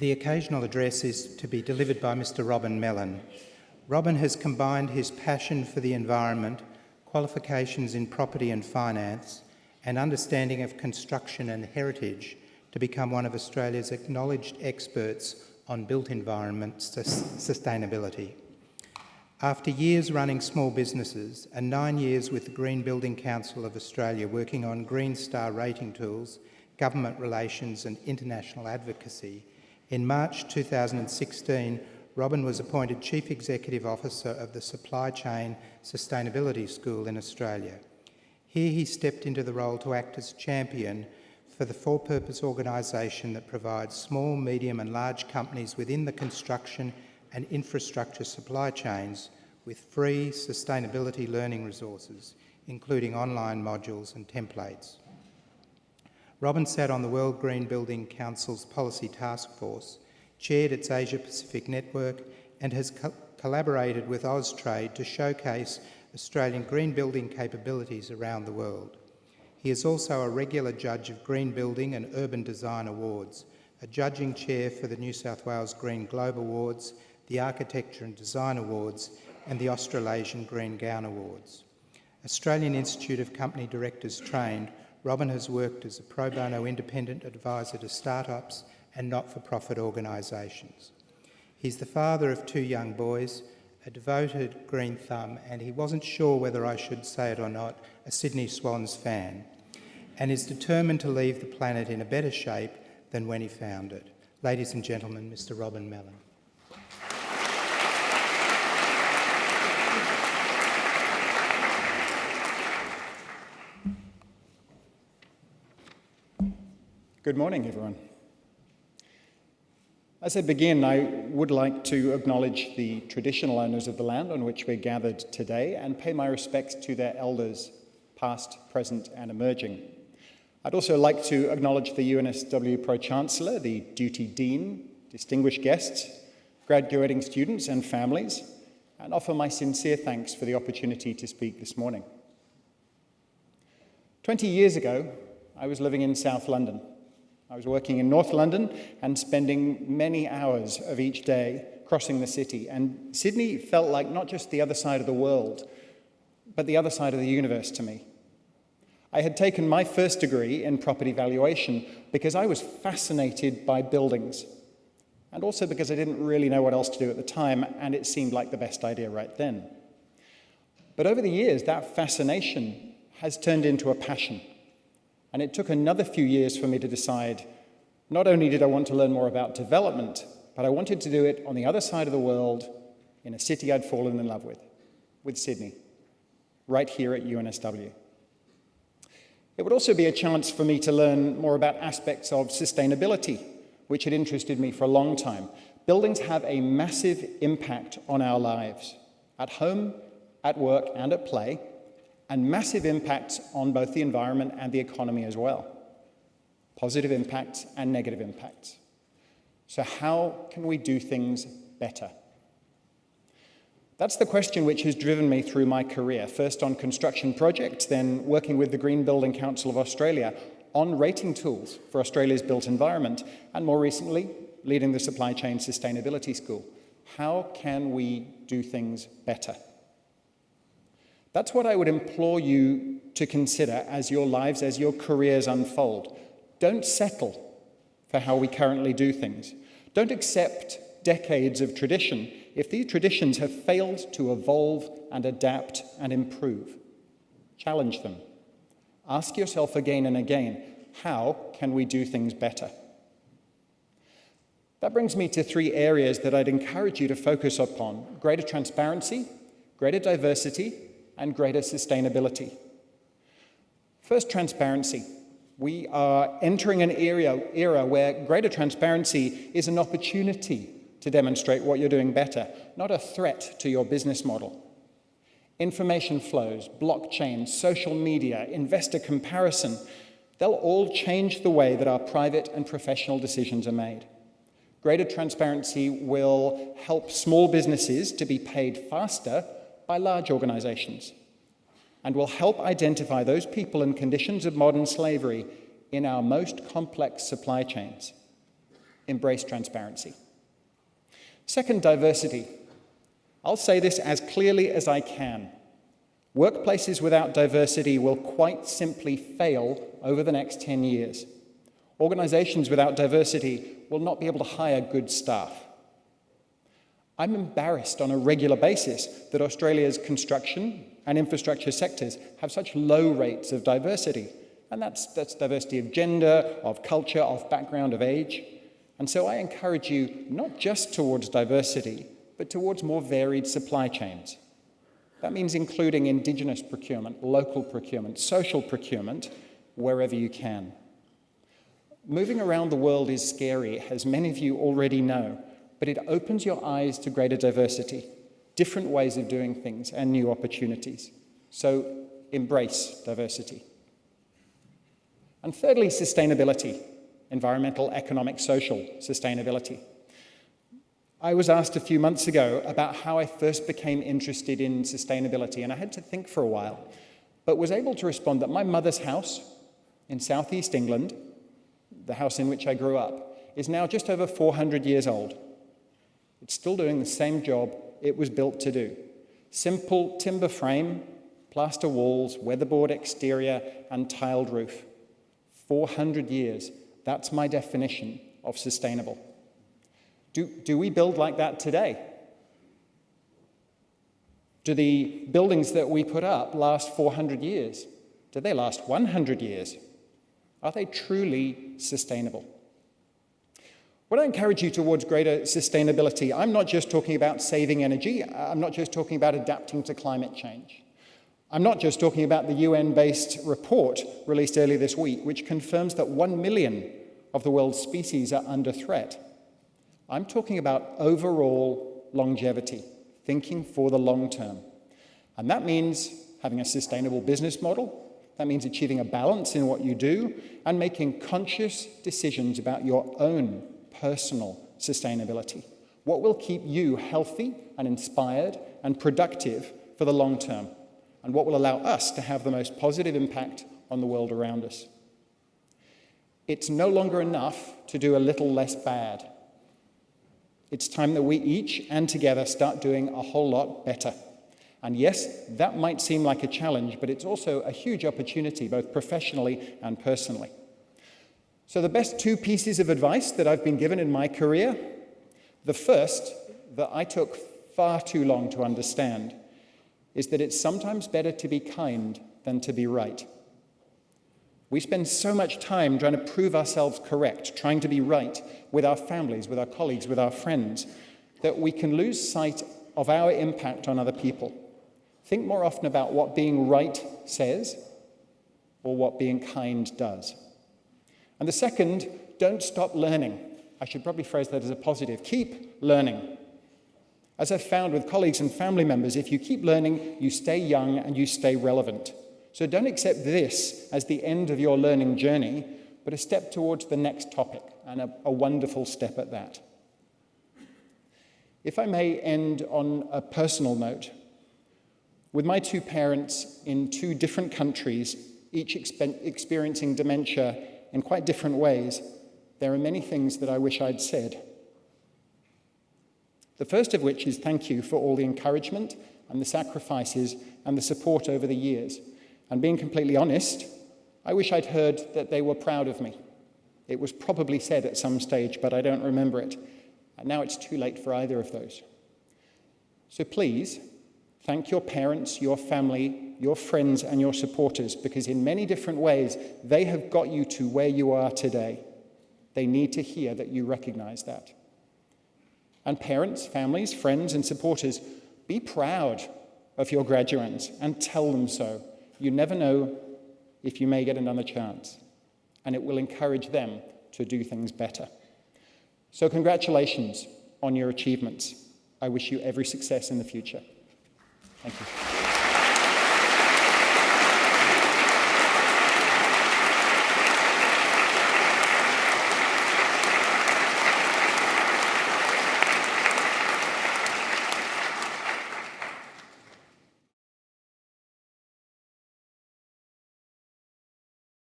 The occasional address is to be delivered by Mr. Robin Mellon. Robin has combined his passion for the environment, qualifications in property and finance, and understanding of construction and heritage to become one of Australia's acknowledged experts on built environment sustainability. After years running small businesses and 9 years with the Green Building Council of Australia working on Green Star rating tools, government relations and international advocacy, in March 2016, Robin was appointed Chief Executive Officer of the Supply Chain Sustainability School in Australia. Here he stepped into the role to act as champion for the for-purpose organisation that provides small, medium and large companies within the construction and infrastructure supply chains with free sustainability learning resources, including online modules and templates. Robin sat on the World Green Building Council's Policy Task Force, chaired its Asia-Pacific network and has collaborated with Austrade to showcase Australian green building capabilities around the world. He is also a regular judge of Green Building and Urban Design Awards, a judging chair for the New South Wales Green Globe Awards, the Architecture and Design Awards and the Australasian Green Gown Awards. Australian Institute of Company Directors trained, Robin has worked as a pro bono independent advisor to startups and not-for-profit organisations. He's the father of 2 young boys, a devoted green thumb, and he wasn't sure whether I should say it or not, a Sydney Swans fan, and is determined to leave the planet in a better shape than when he found it. Ladies and gentlemen, Mr. Robin Mellon. Good morning, everyone. As I begin, I would like to acknowledge the traditional owners of the land on which we're gathered today and pay my respects to their elders, past, present, and emerging. I'd also like to acknowledge the UNSW Pro-Chancellor, the Duty Dean, distinguished guests, graduating students and families, and offer my sincere thanks for the opportunity to speak this morning. 20 years ago, I was living in South London. I was working in North London and spending many hours of each day crossing the city. And Sydney felt like not just the other side of the world, but the other side of the universe to me. I had taken my first degree in property valuation because I was fascinated by buildings, and also because I didn't really know what else to do at the time, and it seemed like the best idea right then. But over the years, that fascination has turned into a passion. And it took another few years for me to decide, not only did I want to learn more about development, but I wanted to do it on the other side of the world in a city I'd fallen in love with Sydney, right here at UNSW. It would also be a chance for me to learn more about aspects of sustainability, which had interested me for a long time. Buildings have a massive impact on our lives, at home, at work, and at play, and massive impacts on both the environment and the economy as well. Positive impacts and negative impacts. So how can we do things better? That's the question which has driven me through my career, first on construction projects, then working with the Green Building Council of Australia on rating tools for Australia's built environment, and more recently, leading the Supply Chain Sustainability School. How can we do things better? That's what I would implore you to consider as your lives, as your careers unfold. Don't settle for how we currently do things. Don't accept decades of tradition if these traditions have failed to evolve and adapt and improve. Challenge them. Ask yourself again and again, how can we do things better? That brings me to 3 areas that I'd encourage you to focus upon: greater transparency, greater diversity, and greater sustainability. First, transparency. We are entering an era where greater transparency is an opportunity to demonstrate what you're doing better, not a threat to your business model. Information flows, blockchain, social media, investor comparison, they'll all change the way that our private and professional decisions are made. Greater transparency will help small businesses to be paid faster by large organizations, and will help identify those people and conditions of modern slavery in our most complex supply chains. Embrace transparency. Second, diversity. I'll say this as clearly as I can. Workplaces without diversity will quite simply fail over the next 10 years. Organizations without diversity will not be able to hire good staff. I'm embarrassed on a regular basis that Australia's construction and infrastructure sectors have such low rates of diversity. And that's diversity of gender, of culture, of background, of age. And so I encourage you not just towards diversity, but towards more varied supply chains. That means including Indigenous procurement, local procurement, social procurement, wherever you can. Moving around the world is scary, as many of you already know, but it opens your eyes to greater diversity, different ways of doing things, and new opportunities. So embrace diversity. And thirdly, sustainability, environmental, economic, social sustainability. I was asked a few months ago about how I first became interested in sustainability, and I had to think for a while, but was able to respond that my mother's house in southeast England, the house in which I grew up, is now just over 400 years old. It's still doing the same job it was built to do. Simple timber frame, plaster walls, weatherboard exterior, and tiled roof. 400 years, that's my definition of sustainable. Do we build like that today? Do the buildings that we put up last 400 years? Do they last 100 years? Are they truly sustainable? When I encourage you towards greater sustainability, I'm not just talking about saving energy. I'm not just talking about adapting to climate change. I'm not just talking about the UN-based report released earlier this week, which confirms that 1 million of the world's species are under threat. I'm talking about overall longevity, thinking for the long term. And that means having a sustainable business model. That means achieving a balance in what you do and making conscious decisions about your own personal sustainability. What will keep you healthy and inspired and productive for the long term? And what will allow us to have the most positive impact on the world around us? It's no longer enough to do a little less bad. It's time that we each and together start doing a whole lot better. And yes, that might seem like a challenge, but it's also a huge opportunity, both professionally and personally. So the best two pieces of advice that I've been given in my career, the first, that I took far too long to understand, is that it's sometimes better to be kind than to be right. We spend so much time trying to prove ourselves correct, trying to be right with our families, with our colleagues, with our friends, that we can lose sight of our impact on other people. Think more often about what being right says or what being kind does. And the second, don't stop learning. I should probably phrase that as a positive. Keep learning. As I've found with colleagues and family members, if you keep learning, you stay young and you stay relevant. So don't accept this as the end of your learning journey, but a step towards the next topic, and a wonderful step at that. If I may end on a personal note, with my two parents in two different countries, each experiencing dementia in quite different ways, there are many things that I wish I'd said. The first of which is thank you for all the encouragement and the sacrifices and the support over the years. And being completely honest, I wish I'd heard that they were proud of me. It was probably said at some stage, but I don't remember it. And now it's too late for either of those. So please, thank your parents, your family, your friends, and your supporters, because in many different ways, they have got you to where you are today. They need to hear that you recognize that. And parents, families, friends, and supporters, be proud of your graduates and tell them so. You never know if you may get another chance, and it will encourage them to do things better. So congratulations on your achievements. I wish you every success in the future. Thank you.